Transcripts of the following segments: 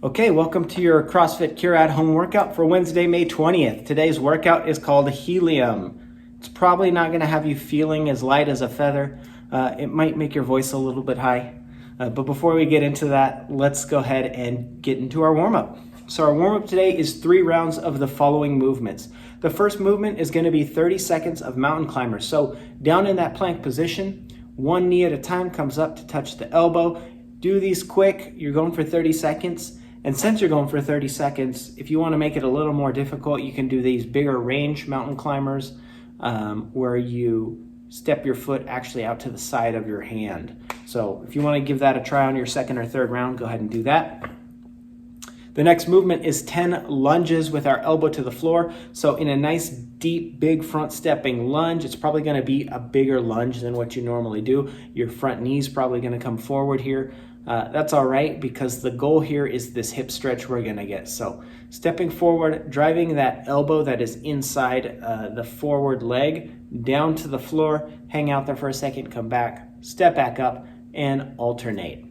Okay, welcome to your CrossFit Cure at Home workout for Wednesday, May 20th. Today's workout is called Helium. It's probably not going to have you feeling as light as a feather. It might make your voice a little bit high. But before we get into that, let's go ahead and get into our warm-up. So our warm-up today is 3 rounds of the following movements. The first movement is going to be 30 seconds of mountain climber. So down in that plank position, one knee at a time comes up to touch the elbow. Do these quick. You're going for 30 seconds. And since you're going for 30 seconds, if you want to make it a little more difficult, you can do these bigger range mountain climbers where you step your foot actually out to the side of your hand. So if you want to give that a try on your second or third round, go ahead and do that. The next movement is 10 lunges with our elbow to the floor. So in a nice, deep, big front stepping lunge, it's probably going to be a bigger lunge than what you normally do. Your front knee's probably going to come forward here. That's all right, because the goal here is this hip stretch we're going to get. So stepping forward, driving that elbow that is inside the forward leg down to the floor, hang out there for a second, come back, step back up, and alternate.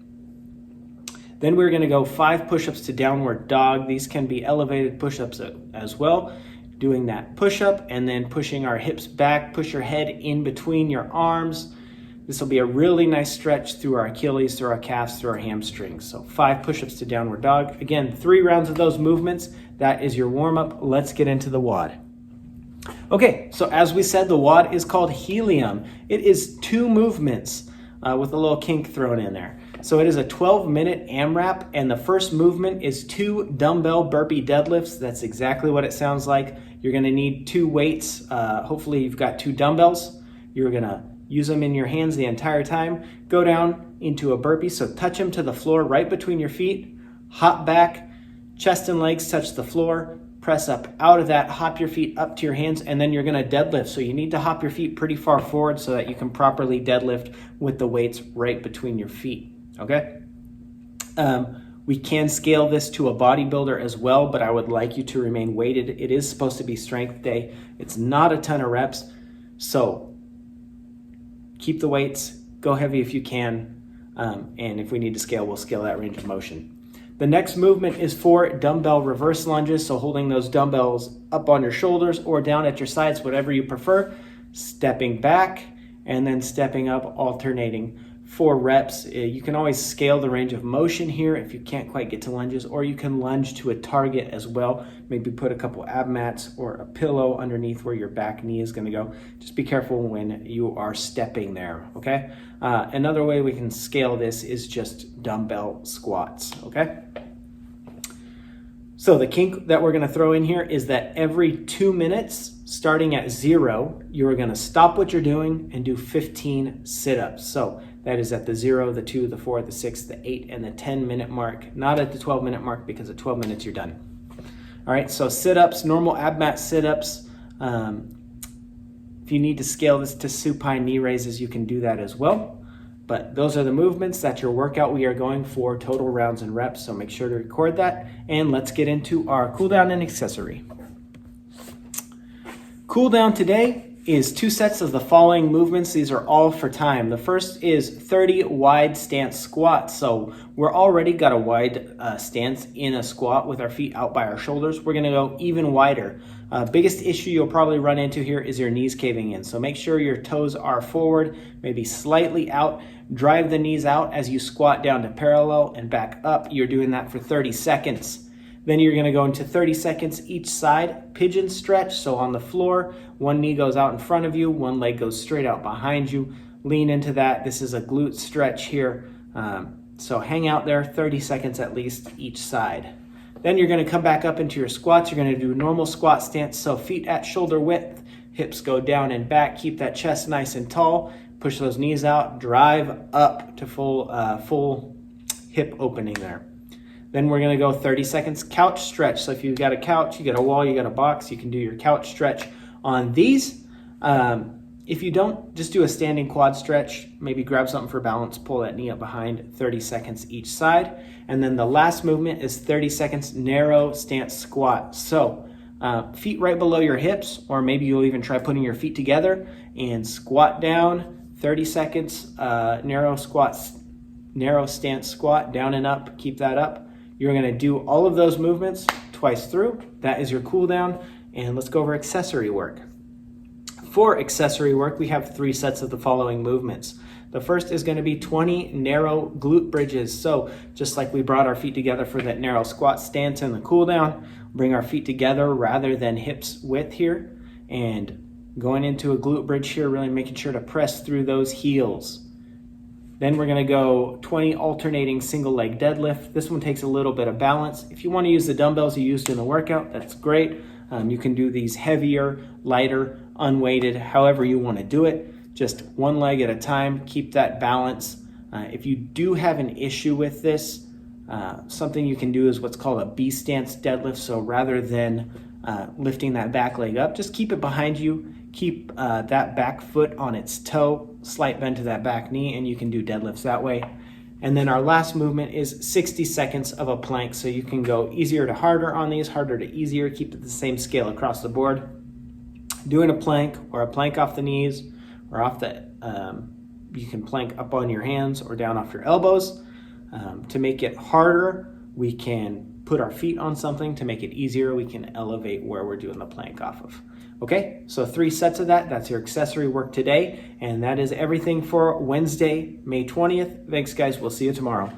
Then we're going to go 5 push-ups to downward dog. These can be elevated push-ups as well. Doing that push-up and then pushing our hips back, push your head in between your arms. This will be a really nice stretch through our Achilles, through our calves, through our hamstrings. So 5 push-ups to downward dog. Again, 3 rounds of those movements. That is your warm-up. Let's get into the WOD. Okay, so as we said, the WOD is called Helium. It is 2 movements with a little kink thrown in there. So it is a 12-minute AMRAP, and the first movement is 2 dumbbell burpee deadlifts. That's exactly what it sounds like. You're going to need 2 weights. Hopefully you've got 2 dumbbells. You're going to use them in your hands the entire time. Go down into a burpee, so touch them to the floor right between your feet. Hop back, chest and legs touch the floor. Press up out of that, hop your feet up to your hands, and then you're going to deadlift. So you need to hop your feet pretty far forward so that you can properly deadlift with the weights right between your feet. Okay? We can scale this to a bodybuilder as well, but I would like you to remain weighted. It is supposed to be strength day. It's not a ton of reps. So keep the weights, go heavy if you can, and if we need to scale, we'll scale that range of motion. The next movement is 4 dumbbell reverse lunges, so holding those dumbbells up on your shoulders or down at your sides, whatever you prefer, stepping back and then stepping up, alternating. 4 reps. You can always scale the range of motion here if you can't quite get to lunges, or you can lunge to a target as well. Maybe put a couple ab mats or a pillow underneath where your back knee is going to go. Just be careful when you are stepping there, okay? Another way we can scale this is just dumbbell squats, okay? So the kink that we're going to throw in here is that every 2 minutes, starting at 0, you're going to stop what you're doing and do 15 sit-ups. So that is at the 0, the 2, the 4, the 6, the 8, and the 10-minute mark. Not at the 12-minute mark, because at 12 minutes you're done. All right, so sit-ups, normal ab mat sit-ups. If you need to scale this to supine knee raises, you can do that as well. But those are the movements. That's your workout. We are going for total rounds and reps, so make sure to record that. And let's get into our cooldown and accessory. Cooldown today is 2 sets of the following movements. These are all for time. The first is 30 wide stance squats. So we're already got a wide stance in a squat with our feet out by our shoulders. We're going to go even wider. Biggest issue you'll probably run into here is your knees caving in. So make sure your toes are forward, maybe slightly out. Drive the knees out as you squat down to parallel and back up. You're doing that for 30 seconds. Then you're going to go into 30 seconds each side, pigeon stretch. So on the floor, one knee goes out in front of you, one leg goes straight out behind you. Lean into that. This is a glute stretch here. So hang out there 30 seconds at least each side. Then you're going to come back up into your squats. You're going to do normal squat stance. So feet at shoulder width, hips go down and back. Keep that chest nice and tall. Push those knees out. Drive up to full hip opening there. Then we're going to go 30 seconds couch stretch. So if you've got a couch, you got a wall, you got a box, you can do your couch stretch on these. If you don't, just do a standing quad stretch. Maybe grab something for balance, pull that knee up behind, 30 seconds each side. And then the last movement is 30 seconds narrow stance squat. So feet right below your hips, or maybe you'll even try putting your feet together and squat down, 30 seconds, narrow stance squat, down and up, keep that up. You're gonna do all of those movements twice through. That is your cool down. And let's go over accessory work. For accessory work, we have 3 sets of the following movements. The first is gonna be 20 narrow glute bridges. So just like we brought our feet together for that narrow squat stance in the cool down, bring our feet together rather than hips width here. And going into a glute bridge here, really making sure to press through those heels. Then we're gonna go 20 alternating single leg deadlift. This one takes a little bit of balance. If you wanna use the dumbbells you used in the workout, that's great. You can do these heavier, lighter, unweighted, however you wanna do it. Just one leg at a time, keep that balance. If you do have an issue with this, something you can do is what's called a B stance deadlift. So rather than lifting that back leg up, just keep it behind you. Keep that back foot on its toe, slight bend to that back knee, and you can do deadlifts that way. And then our last movement is 60 seconds of a plank. So you can go easier to harder on these, harder to easier, keep it the same scale across the board. Doing a plank or a plank off the knees or off the, you can plank up on your hands or down off your elbows. To make it harder, we can put our feet on something. To make it easier, we can elevate where we're doing the plank off of. Okay, so 3 sets of that. That's your accessory work today. And that is everything for Wednesday, May 20th. Thanks, guys. We'll see you tomorrow.